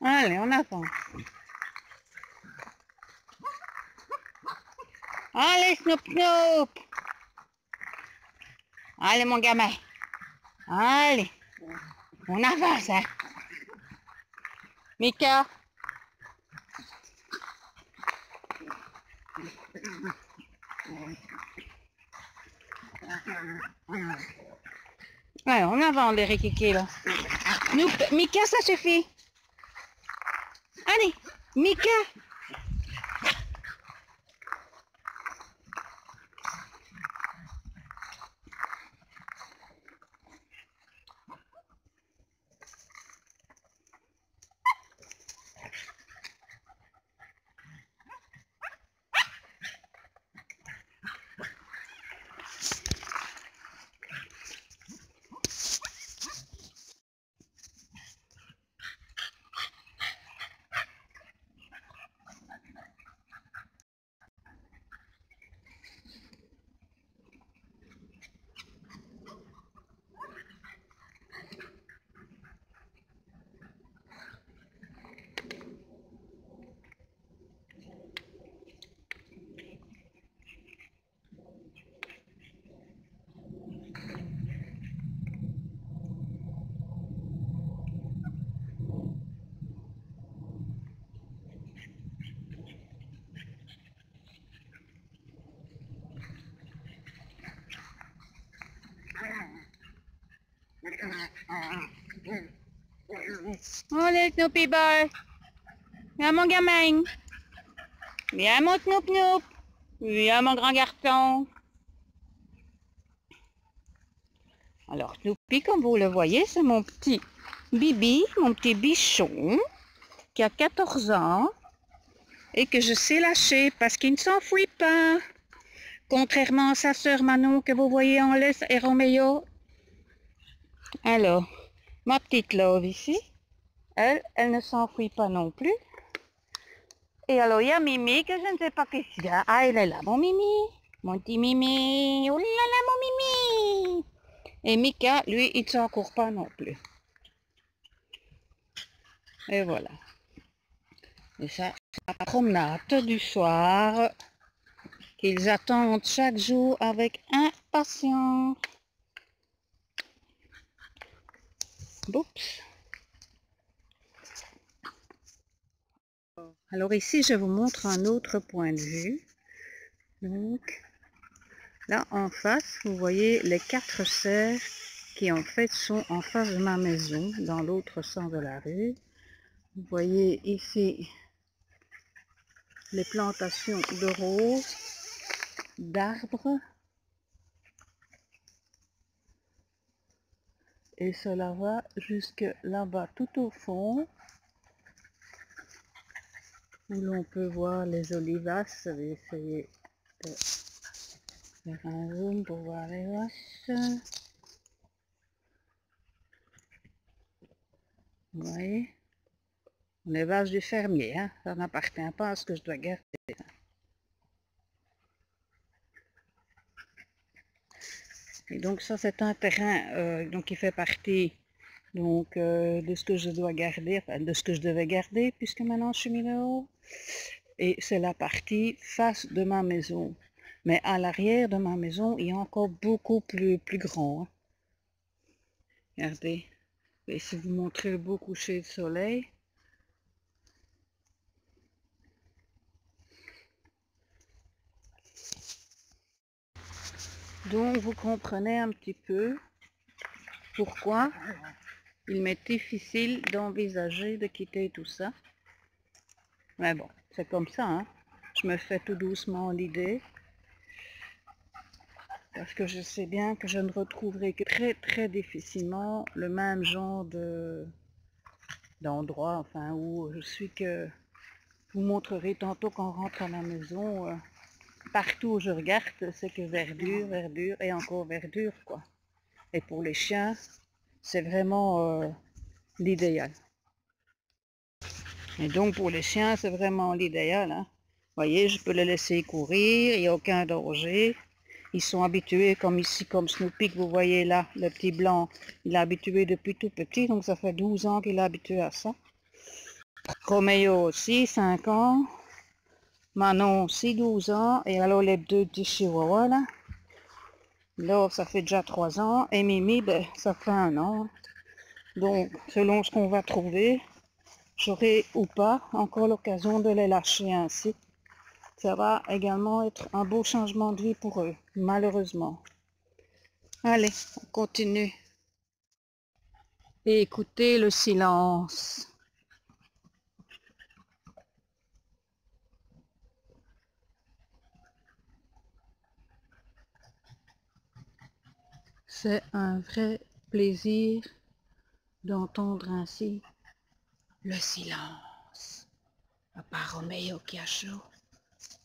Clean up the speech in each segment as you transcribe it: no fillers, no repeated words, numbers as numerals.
Allez, on avance. Allez, Snoop Snoop. Allez, mon gamin. Allez. On avance, hein. Mika. Ouais, on avance les rikiki là. Mika, ça suffit. Allez, Mika. Allez, Snoopy Boy. Viens, mon gamin. Viens, mon Snoop Snoop. Viens, mon grand garçon. Alors, Snoopy, comme vous le voyez, c'est mon petit Bibi, mon petit bichon, qui a 14 ans et que je sais lâcher parce qu'il ne s'enfuit pas. Contrairement à sa sœur Manon que vous voyez en laisse et Roméo. Alors, ma petite Love ici, elle ne s'enfuit pas non plus. Et alors, il y a Mimi que je ne sais pas qu'est-ce qu'il y a. Ah, elle est là, mon Mimi. Mon petit Mimi. Oh là là, mon Mimi. Et Mika, lui, il ne s'en court pas non plus. Et voilà. Et ça, c'est la promenade du soir qu'ils attendent chaque jour avec impatience. Oups. Alors ici, je vous montre un autre point de vue. Donc, là en face, vous voyez les 4 serres qui en fait sont en face de ma maison, dans l'autre sens de la rue. Vous voyez ici les plantations de roses, d'arbres. Et cela va jusque là-bas tout au fond, où l'on peut voir les olivaces. Je vais essayer de faire un zoom pour voir les vaches. Vous voyez, les vaches du fermier, hein? Ça n'appartient pas à ce que je dois garder. Et donc ça c'est un terrain donc qui fait partie donc, de ce que je dois garder, enfin de ce que je devais garder puisque maintenant je suis mis là-haut. Et c'est la partie face de ma maison. Mais à l'arrière de ma maison, il y a encore beaucoup plus grand. Hein. Regardez, je vais essayer de vous montrer le beau coucher de soleil. Donc vous comprenez un petit peu pourquoi il m'est difficile d'envisager de quitter tout ça. Mais bon, c'est comme ça, hein. Je me fais tout doucement l'idée. Parce que je sais bien que je ne retrouverai que très difficilement le même genre d'endroit, enfin, où je suis que je vous montrerai tantôt quand on rentre à la maison. Partout où je regarde, c'est que verdure, verdure et encore verdure, quoi. Et pour les chiens, c'est vraiment l'idéal. Et donc pour les chiens, c'est vraiment l'idéal. Hein. Vous voyez, je peux les laisser courir, il n'y a aucun danger. Ils sont habitués, comme ici, comme Snoopy, que vous voyez là, le petit blanc, il est habitué depuis tout petit, donc ça fait 12 ans qu'il est habitué à ça. Roméo aussi, 5 ans. Manon aussi, 12 ans. Et alors les deux petits chihuahuas là. Love, ça fait déjà 3 ans. Et Mimi, ben, ça fait 1 an. Donc, selon ce qu'on va trouver, j'aurai ou pas encore l'occasion de les lâcher ainsi. Ça va également être un beau changement de vie pour eux, malheureusement. Allez, on continue. Et écoutez le silence. C'est un vrai plaisir d'entendre ainsi le silence. À part Roméo qui a chaud,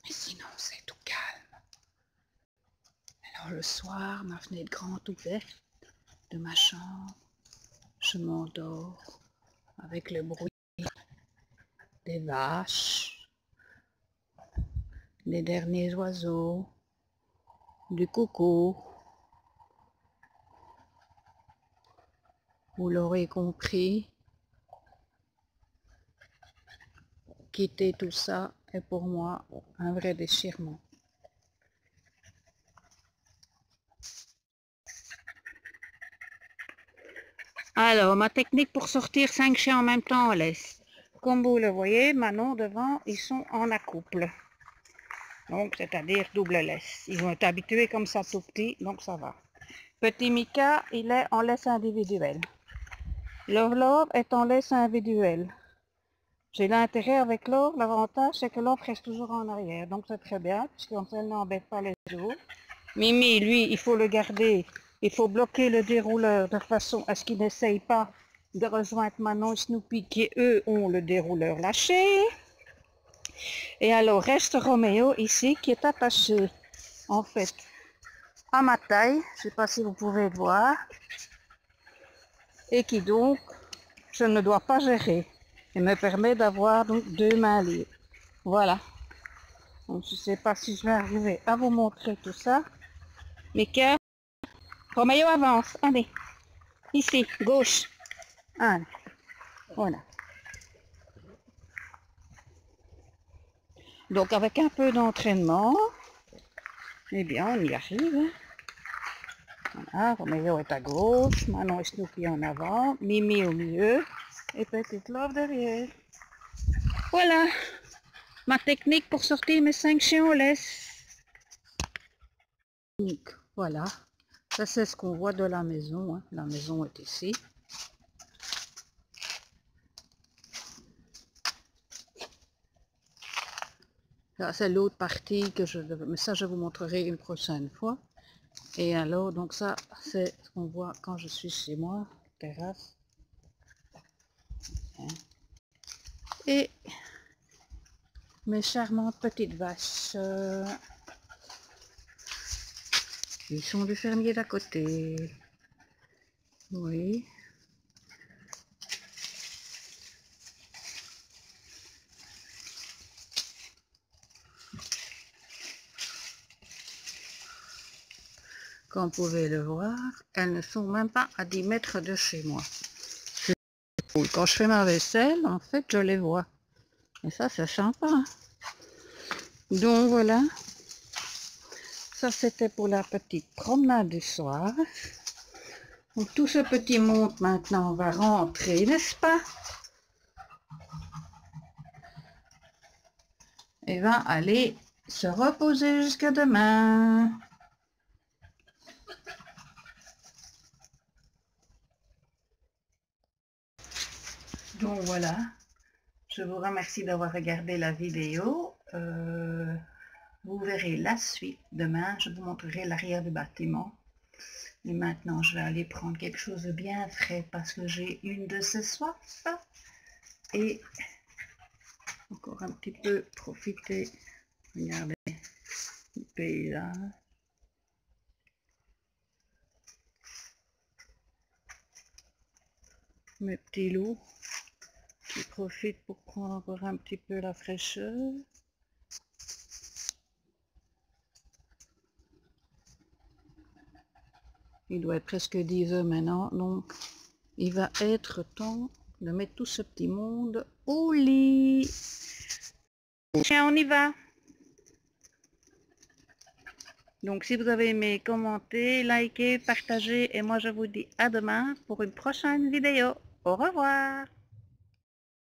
mais sinon c'est tout calme. Alors le soir, ma fenêtre grande ouverte de ma chambre, je m'endors avec le bruit des vaches, des derniers oiseaux, du coucou. Vous l'aurez compris, quitter tout ça est pour moi un vrai déchirement. Alors, ma technique pour sortir 5 chiens en même temps en laisse. Comme vous le voyez, Manon devant, ils sont en accouple. Donc, c'est-à-dire double laisse. Ils vont être habitués comme ça tout petit, donc ça va. Petit Mika, il est en laisse individuelle. Love Love est en laisse individuelle. J'ai l'intérêt avec Love, l'avantage c'est que Love reste toujours en arrière, donc c'est très bien, puisqu'on ne n'embête pas les autres. Mimi, lui, il faut le garder, il faut bloquer le dérouleur de façon à ce qu'il n'essaye pas de rejoindre Manon et Snoopy qui eux ont le dérouleur lâché. Et alors reste Roméo ici qui est attaché en fait à ma taille, je ne sais pas si vous pouvez le voir, et qui donc je ne dois pas gérer et me permet d'avoir donc 2 mains libres. Voilà. Donc je ne sais pas si je vais arriver à vous montrer tout ça. Mika, Roméo avance, allez, ici, gauche. Allez, voilà. Donc avec un peu d'entraînement, eh bien on y arrive. Voilà, Roméo est à gauche, Manon et Snoopy en avant, Mimi au milieu et Petite Love derrière. Voilà ma technique pour sortir mes 5 chiens en laisse. Donc voilà, ça c'est ce qu'on voit de la maison. Hein. La maison est ici. Là c'est l'autre partie que je devais, mais ça je vous montrerai une prochaine fois. Et alors donc ça c'est ce qu'on voit quand je suis chez moi, terrasse. Et mes charmantes petites vaches. Ils sont du fermier d'à côté. Oui. Comme vous pouvez le voir, elles ne sont même pas à 10 mètres de chez moi. Quand je fais ma vaisselle, en fait, je les vois. Et ça, c'est sympa. Donc voilà. Ça, c'était pour la petite promenade du soir. Donc tout ce petit monde maintenant va rentrer, n'est-ce pas? Et va aller se reposer jusqu'à demain. Donc voilà. Je vous remercie d'avoir regardé la vidéo. Vous verrez la suite demain. Je vous montrerai l'arrière du bâtiment. Et maintenant, je vais aller prendre quelque chose de bien frais parce que j'ai une de ces soifs. Et encore un petit peu profiter. Regardez le paysage. Mes petits loups qui profitent pour prendre encore un petit peu la fraîcheur. Il doit être presque 10 heures maintenant, donc il va être temps de mettre tout ce petit monde au lit. Tiens, on y va. Donc si vous avez aimé, commentez, likez, partagez et moi je vous dis à demain pour une prochaine vidéo. Au revoir.